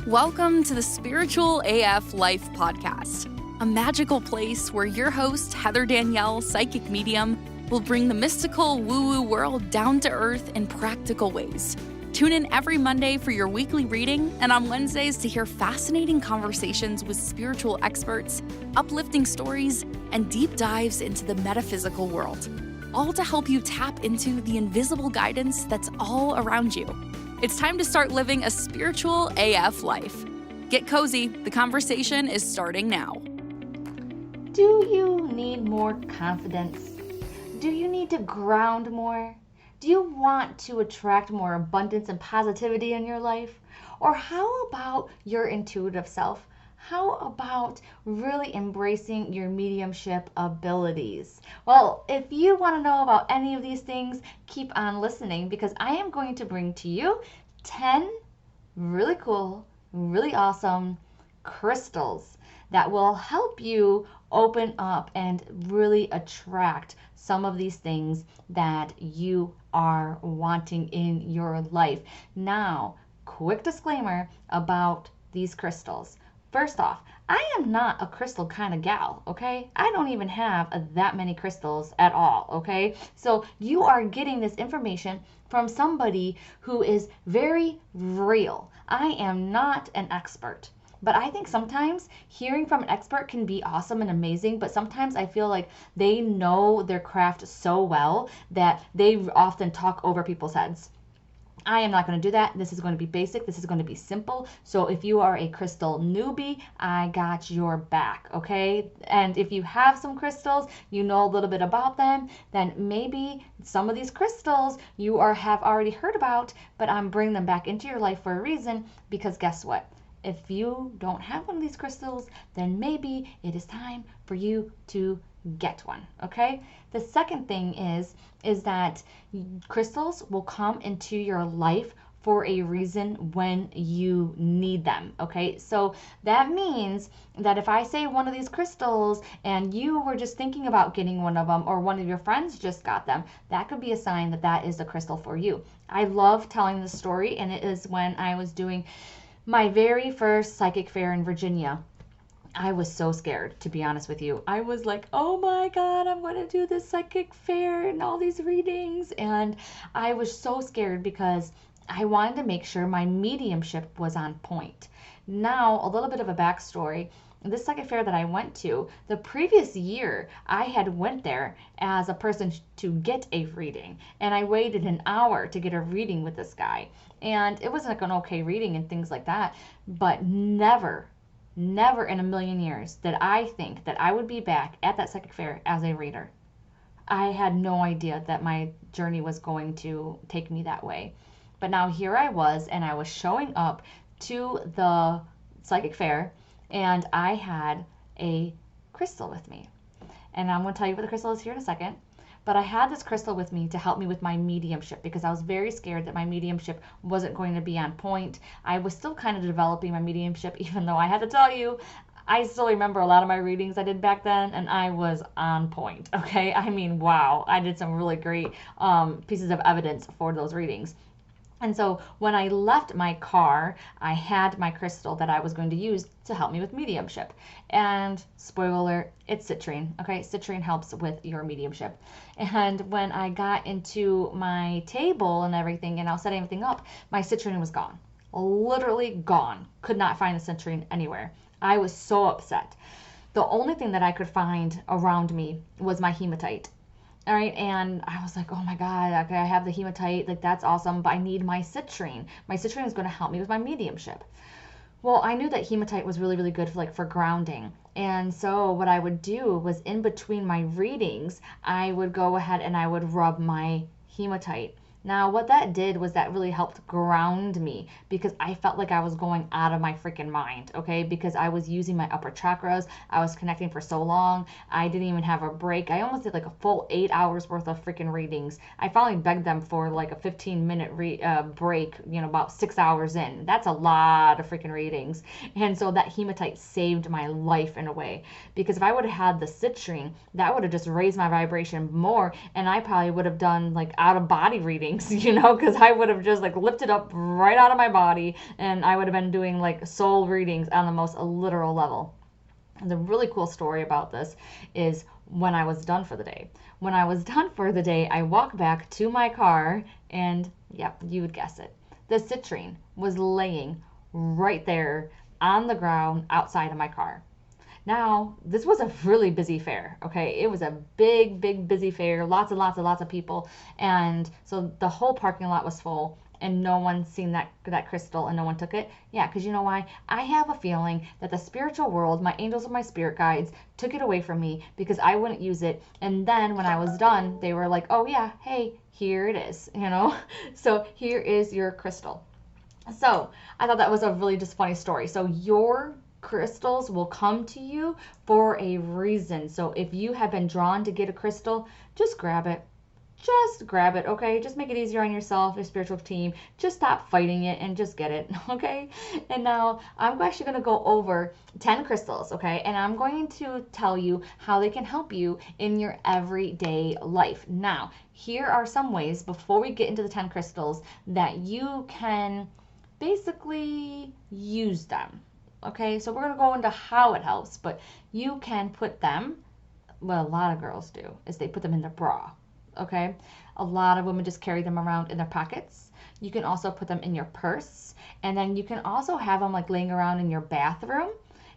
Welcome to the Spiritual AF Life podcast, a magical place where your host, Heather Danielle, psychic medium, will bring the mystical woo-woo world down to earth in practical ways. Tune in every Monday for your weekly reading and on Wednesdays to hear fascinating conversations with spiritual experts, uplifting stories, and deep dives into the metaphysical world, all to help you tap into the invisible guidance that's all around you. It's time to start living a spiritual AF life. Get cozy, the conversation is starting now. Do you need more confidence? Do you need to ground more? Do you want to attract more abundance and positivity in your life? Or how about your intuitive self? How about really embracing your mediumship abilities? Well, if you want to know about any of these things, keep on listening because I am going to bring to you 10 really cool, really awesome crystals that will help you open up and really attract some of these things that you are wanting in your life. Now, quick disclaimer about these crystals. First off, I am not a crystal kind of gal, okay? I don't even have that many crystals at all, okay? So you are getting this information from somebody who is very real. I am not an expert. But I think sometimes hearing from an expert can be awesome and amazing, but sometimes I feel like they know their craft so well that they often talk over people's heads. I am not going to do that. This is going to be basic. This is going to be simple. So if you are a crystal newbie, I got your back, okay? And if you have some crystals, you know a little bit about them, then maybe some of these crystals you have already heard about, but I'm bringing them back into your life for a reason because guess what? If you don't have one of these crystals, then maybe it is time for you to get one, okay? The second thing is that crystals will come into your life for a reason when you need them, okay? So that means that if I say one of these crystals and you were just thinking about getting one of them or one of your friends just got them, that could be a sign that that is a crystal for you. I love telling this story, and it is when I was doing my very first psychic fair in Virginia. I was so scared, to be honest with you. I was like, oh my God, I'm going to do this psychic fair and all these readings. And I was so scared because I wanted to make sure my mediumship was on point. Now, a little bit of a backstory. This psychic fair that I went to, the previous year, I had went there as a person to get a reading. And I waited an hour to get a reading with this guy. And it was like an okay reading and things like that. But never in a million years did I think that I would be back at that psychic fair as a reader. I had no idea that my journey was going to take me that way. But now here I was, and I was showing up to the psychic fair, and I had a crystal with me. And I'm going to tell you what the crystal is here in a second. But I had this crystal with me to help me with my mediumship because I was very scared that my mediumship wasn't going to be on point. I was still kind of developing my mediumship, even though I had to tell you, I still remember a lot of my readings I did back then, and I was on point, okay? I mean, wow, I did some really great pieces of evidence for those readings. And so when I left my car, I had my crystal that I was going to use to help me with mediumship. And spoiler alert, it's citrine. Okay, citrine helps with your mediumship. And when I got into my table and everything, and I was setting everything up, my citrine was gone. Literally gone. Could not find the citrine anywhere. I was so upset. The only thing that I could find around me was my hematite. All right, and I was like, oh my God, okay, I have the hematite, like that's awesome, but I need my citrine. My citrine is going to help me with my mediumship. Well, I knew that hematite was really, really good for grounding. And so what I would do was in between my readings, I would go ahead and I would rub my hematite. Now, what that did was that really helped ground me because I felt like I was going out of my freaking mind, okay? Because I was using my upper chakras. I was connecting for so long. I didn't even have a break. I almost did like a full 8 hours worth of freaking readings. I finally begged them for like a 15-minute break, about 6 hours in. That's a lot of freaking readings. And so that hematite saved my life in a way. Because if I would have had the citrine, that would have just raised my vibration more, and I probably would have done like out-of-body readings readings, because I would have just like lifted up right out of my body, and I would have been doing like soul readings on the most literal level. And the really cool story about this is when I was done for the day. When I was done for the day, I walked back to my car, and yep, you would guess it. The citrine was laying right there on the ground outside of my car. Now, this was a really busy fair, okay? It was a big, big, busy fair, lots and lots and lots of people. And so the whole parking lot was full, and no one seen that crystal, and no one took it. Yeah, because you know why? I have a feeling that the spiritual world, my angels and my spirit guides, took it away from me because I wouldn't use it. And then when I was done, they were like, oh yeah, hey, here it is, So here is your crystal. So I thought that was a really just funny story. So your crystals will come to you for a reason. So if you have been drawn to get a crystal, just grab it. Just grab it, okay? Just make it easier on yourself, your spiritual team. Just stop fighting it and just get it, okay? And now I'm actually going to go over 10 crystals, okay? And I'm going to tell you how they can help you in your everyday life. Now, here are some ways before we get into the 10 crystals that you can basically use them. Okay, so we're going to go into how it helps, but you can put them, what a lot of girls do is they put them in their bra. Okay, a lot of women just carry them around in their pockets. You can also put them in your purse, and then you can also have them like laying around in your bathroom.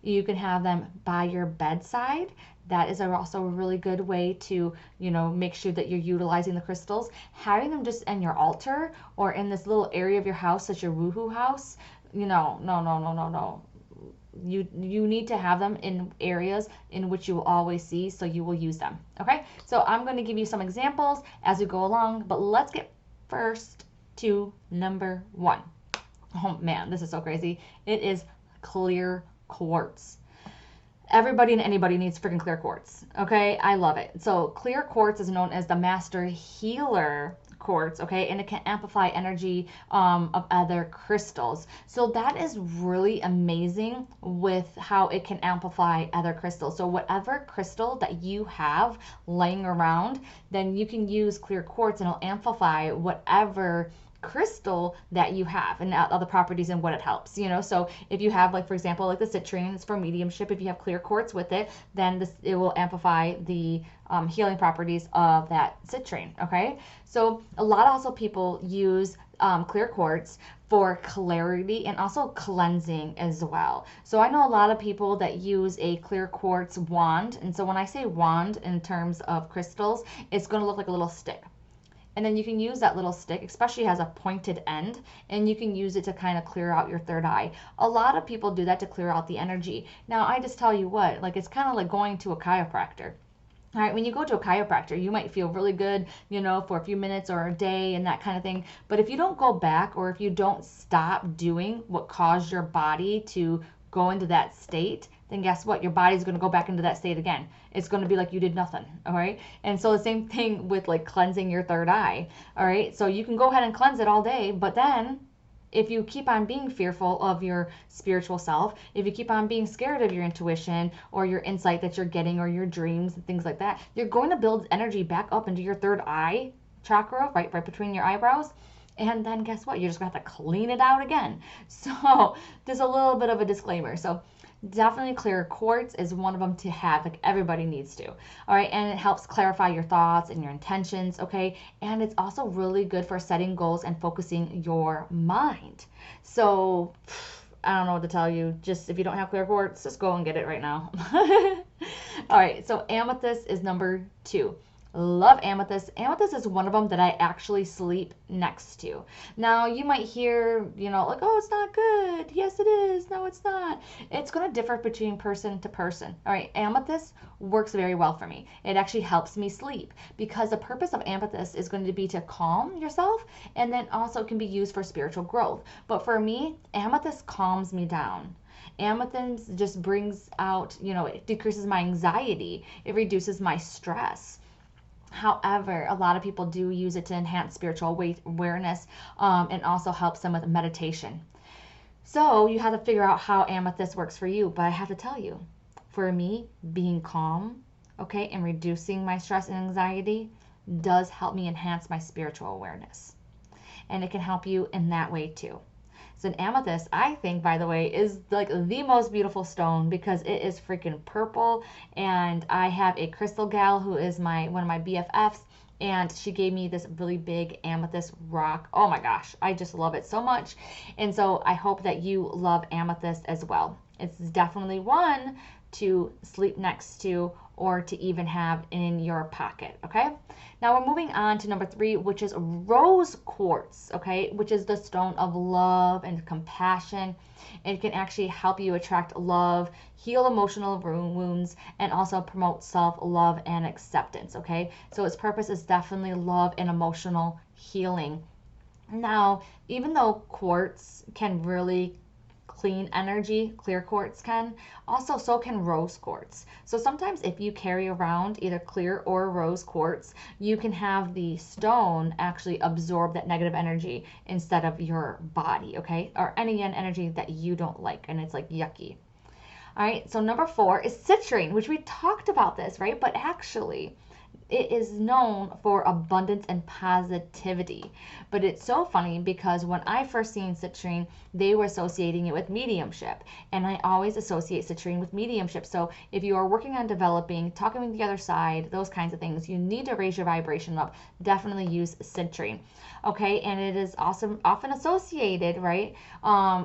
You can have them by your bedside. That is also a really good way to, make sure that you're utilizing the crystals. Having them just in your altar or in this little area of your house, such your woohoo house, no. You need to have them in areas in which you will always see, so you will use them. Okay, so I'm going to give you some examples as we go along, but let's get first to number 1. Oh man, this is so crazy. It is clear quartz. Everybody and anybody needs freaking clear quartz. Okay, I love it. So clear quartz is known as the master healer quartz, okay, and it can amplify energy of other crystals. So that is really amazing with how it can amplify other crystals. So whatever crystal that you have laying around, then you can use clear quartz and it'll amplify whatever crystal that you have and other properties and what it helps, so if you have, like, for example, like the citrine, it's for mediumship. If you have clear quartz with it, then it will amplify the healing properties of that citrine. Okay, so a lot also people use clear quartz for clarity and also cleansing as well. So I know a lot of people that use a clear quartz wand, and so when I say wand in terms of crystals, it's going to look like a little stick. And then you can use that little stick, especially has a pointed end, and you can use it to kind of clear out your third eye. A lot of people do that to clear out the energy. Now, I just tell you what, like, it's kind of like going to a chiropractor. All right, when you go to a chiropractor, you might feel really good, for a few minutes or a day and that kind of thing. But if you don't go back, or if you don't stop doing what caused your body to go into that state, then guess what? Your body's going to go back into that state again. It's going to be like you did nothing, all right? And so the same thing with, like, cleansing your third eye, all right? So you can go ahead and cleanse it all day, but then if you keep on being fearful of your spiritual self, if you keep on being scared of your intuition or your insight that you're getting or your dreams and things like that, you're going to build energy back up into your third eye chakra, right between your eyebrows. And then guess what? You're just going to have to clean it out again. So there's a little bit of a disclaimer. So definitely clear quartz is one of them to have, like everybody needs to. All right, and it helps clarify your thoughts and your intentions, okay? And it's also really good for setting goals and focusing your mind. So I don't know what to tell you. Just if you don't have clear quartz, just go and get it right now. All right, so amethyst is number 2. Love amethyst. Amethyst is one of them that I actually sleep next to. Now, you might hear, like, oh, it's not good. Yes, it is. No, it's not. It's going to differ between person to person. All right, amethyst works very well for me. It actually helps me sleep because the purpose of amethyst is going to be to calm yourself, and then also can be used for spiritual growth. But for me, amethyst calms me down. Amethyst just brings out, it decreases my anxiety. It reduces my stress. However, a lot of people do use it to enhance spiritual awareness and also helps them with meditation. So you have to figure out how amethyst works for you. But I have to tell you, for me, being calm, okay, and reducing my stress and anxiety does help me enhance my spiritual awareness. and it can help you in that way too. So an amethyst, I think, by the way, is like the most beautiful stone because it is freaking purple. And I have a crystal gal who is one of my BFFs, and she gave me this really big amethyst rock. Oh my gosh, I just love it so much. And so I hope that you love amethyst as well. It's definitely one to sleep next to or to even have in your pocket, okay? Now we're moving on to number 3, which is rose quartz, okay? Which is the stone of love and compassion. It can actually help you attract love, heal emotional wounds, and also promote self-love and acceptance, okay? So its purpose is definitely love and emotional healing. Now, even though quartz can really clean energy, clear quartz can, also so can rose quartz. So sometimes if you carry around either clear or rose quartz, you can have the stone actually absorb that negative energy instead of your body, okay? Or any energy that you don't like and it's like yucky. All right, so number 4 is citrine, which we talked about this, right? But actually, it is known for abundance and positivity. But it's so funny because when I first seen citrine, they were associating it with mediumship. And I always associate citrine with mediumship. So if you are working on developing, talking with the other side, those kinds of things, you need to raise your vibration up. Definitely use citrine. Okay, and it is also often associated, right,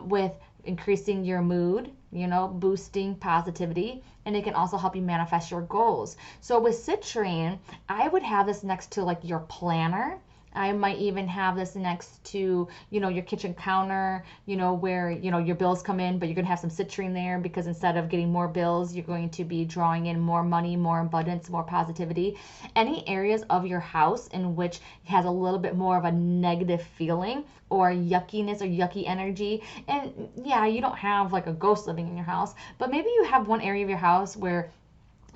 with increasing your mood, boosting positivity, and it can also help you manifest your goals. So with citrine, I would have this next to like your planner. I might even have this next to, your kitchen counter, where, your bills come in, but you're going to have some citrine there because instead of getting more bills, you're going to be drawing in more money, more abundance, more positivity. Any areas of your house in which it has a little bit more of a negative feeling or yuckiness or yucky energy. And yeah, you don't have like a ghost living in your house, but maybe you have one area of your house where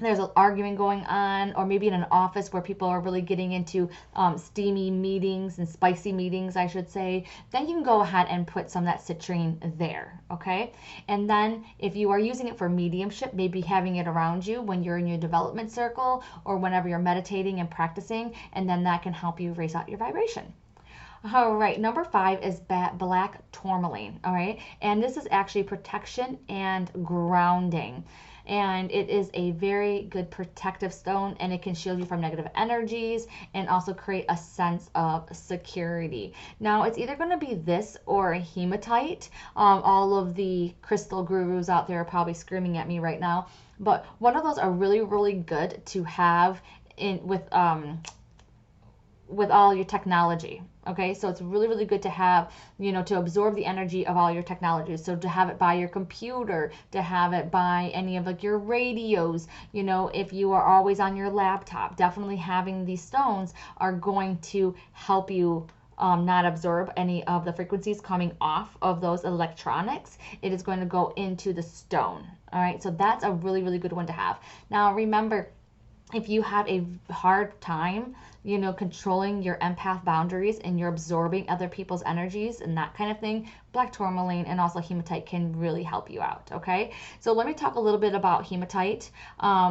there's an argument going on, or maybe in an office where people are really getting into steamy meetings and spicy meetings, I should say, then you can go ahead and put some of that citrine there, okay? And then if you are using it for mediumship, maybe having it around you when you're in your development circle or whenever you're meditating and practicing, and then that can help you raise out your vibration. All right, number 5 is black tourmaline, all right? And this is actually protection and grounding. And it is a very good protective stone, and it can shield you from negative energies and also create a sense of security. Now, it's either going to be this or a hematite. All of the crystal gurus out there are probably screaming at me right now, but one of those are really, really good to have with all your technology. Okay, so it's really, really good to have, to absorb the energy of all your technologies. So to have it by your computer, to have it by any of like your radios, if you are always on your laptop, definitely having these stones are going to help you not absorb any of the frequencies coming off of those electronics. It is going to go into the stone. All right, so that's a really, really good one to have. Now, remember, if you have a hard time, controlling your empath boundaries and you're absorbing other people's energies and that kind of thing, black tourmaline and also hematite can really help you out, okay? So let me talk a little bit about hematite,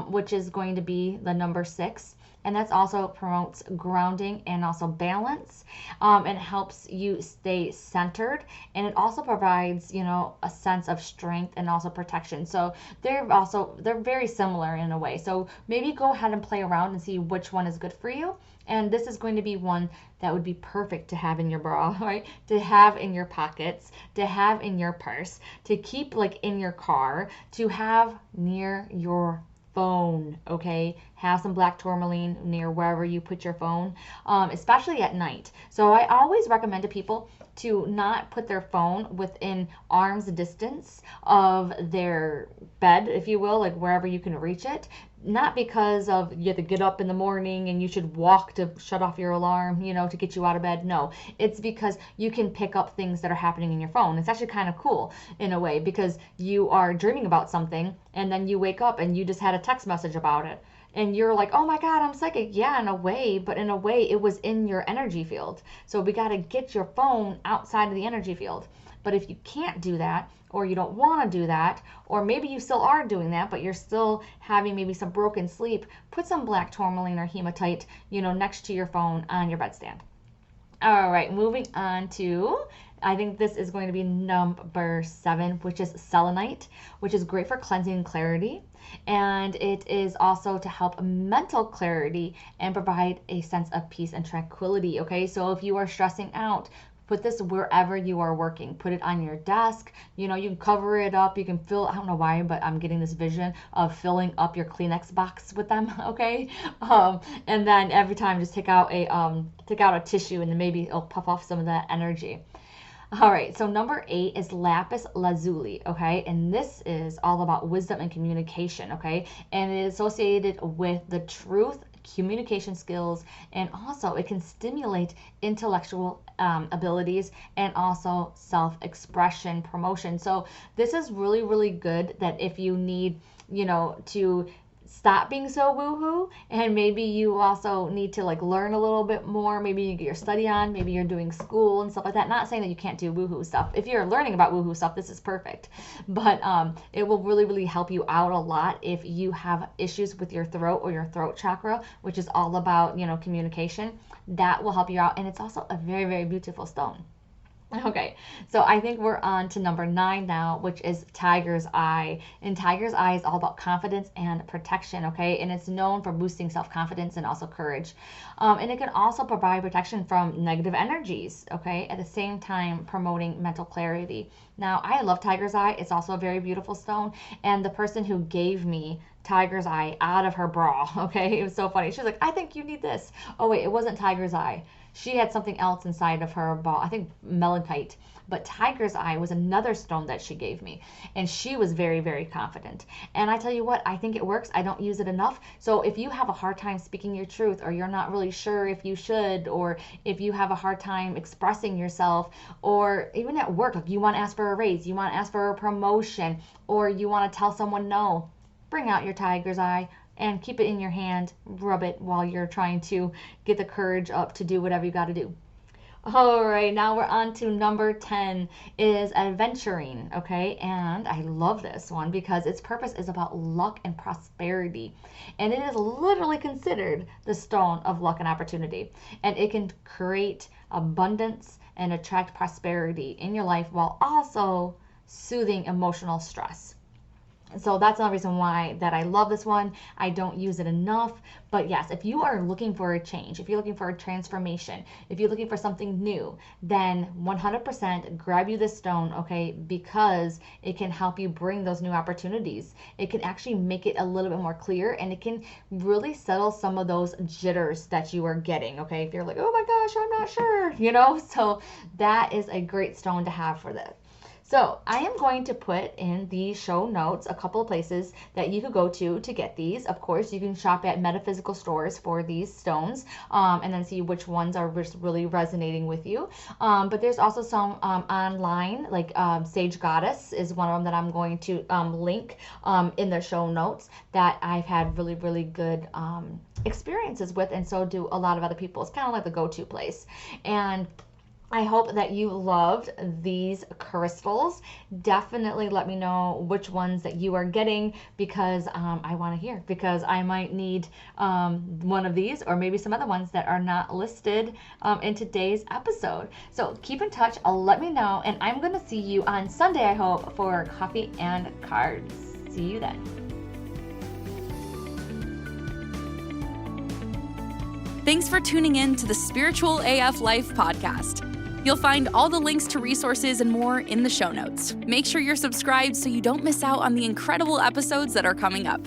which is going to be the number 6. And that's also promotes grounding and also balance. It helps you stay centered, and it also provides, a sense of strength and also protection. So they're very similar in a way. So maybe go ahead and play around and see which one is good for you. And this is going to be one that would be perfect to have in your bra, right? To have in your pockets, to have in your purse, to keep like in your car, to have near your phone, okay? Have some black tourmaline near wherever you put your phone, especially at night. So I always recommend to people to not put their phone within arm's distance of their bed, if you will, like wherever you can reach it. Not because of you have to get up in the morning and you should walk to shut off your alarm, to get you out of bed. No, it's because you can pick up things that are happening in your phone. It's actually kind of cool in a way because you are dreaming about something and then you wake up and you just had a text message about it. And you're like, oh my God, I'm psychic. Yeah, in a way, but in a way it was in your energy field. So we got to get your phone outside of the energy field. But if you can't do that, or you don't want to do that, or maybe you still are doing that, but you're still having maybe some broken sleep, put some black tourmaline or hematite, next to your phone on your bedstand. All right, moving on to, I think this is going to be number 7, which is selenite, which is great for cleansing and clarity. And it is also to help mental clarity and provide a sense of peace and tranquility. Okay, so if you are stressing out, put this wherever you are working. Put it on your desk. You can cover it up. You can fill, I don't know why, but I'm getting this vision of filling up your Kleenex box with them, okay? And then every time just take out a tissue, and then maybe it'll puff off some of that energy. All right, so number 8 is lapis lazuli, okay? And this is all about wisdom and communication, okay? And it is associated with the truth, communication skills, and also it can stimulate intellectual abilities and also self-expression, promotion. So this is really, really good that if you need, to stop being so woohoo, and maybe you also need to learn a little bit more. Maybe you get your study on, maybe you're doing school and stuff like that. Not saying that you can't do woohoo stuff. If you're learning about woohoo stuff, this is perfect. But it will really, really help you out a lot if you have issues with your throat or your throat chakra, which is all about, communication. That will help you out, and it's also a very, very beautiful stone. Okay, so I think we're on to number 9 now, which is tiger's eye. And tiger's eye is all about confidence and protection, okay? And it's known for boosting self-confidence and also courage. And it can also provide protection from negative energies, okay? At the same time, promoting mental clarity. Now, I love tiger's eye. It's also a very beautiful stone. And the person who gave me tiger's eye out of her bra, okay? It was so funny. She was like, I think you need this. Oh, wait, it wasn't tiger's eye. She had something else inside of her ball, I think malachite. But tiger's eye was another stone that she gave me. And she was very, very confident. And I tell you what, I think it works. I don't use it enough. So if you have a hard time speaking your truth, or you're not really sure if you should, or if you have a hard time expressing yourself, or even at work, like you want to ask for a raise, you want to ask for a promotion, or you want to tell someone no, bring out your tiger's eye and keep it in your hand, rub it while you're trying to get the courage up to do whatever you got to do. All right, now we're on to number 10 is adventuring, okay? And I love this one because its purpose is about luck and prosperity. And it is literally considered the stone of luck and opportunity. And it can create abundance and attract prosperity in your life while also soothing emotional stress. So that's another reason why that I love this one. I don't use it enough. But yes, if you are looking for a change, if you're looking for a transformation, if you're looking for something new, then 100% grab you this stone, okay? Because it can help you bring those new opportunities. It can actually make it a little bit more clear, and it can really settle some of those jitters that you are getting, okay? If you're like, oh my gosh, I'm not sure, So that is a great stone to have for this. So I am going to put in the show notes a couple of places that you could go to get these. Of course, you can shop at metaphysical stores for these stones and then see which ones are just really resonating with you. But there's also some online, like Sage Goddess is one of them that I'm going to link in the show notes that I've had really, really good experiences with, and so do a lot of other people. It's kind of like the go-to place. And I hope that you loved these crystals. Definitely let me know which ones that you are getting, because I want to hear, because I might need one of these or maybe some other ones that are not listed in today's episode. So keep in touch, let me know, and I'm going to see you on Sunday, I hope, for coffee and cards. See you then. Thanks for tuning in to the Spiritual AF Life podcast. You'll find all the links to resources and more in the show notes. Make sure you're subscribed so you don't miss out on the incredible episodes that are coming up.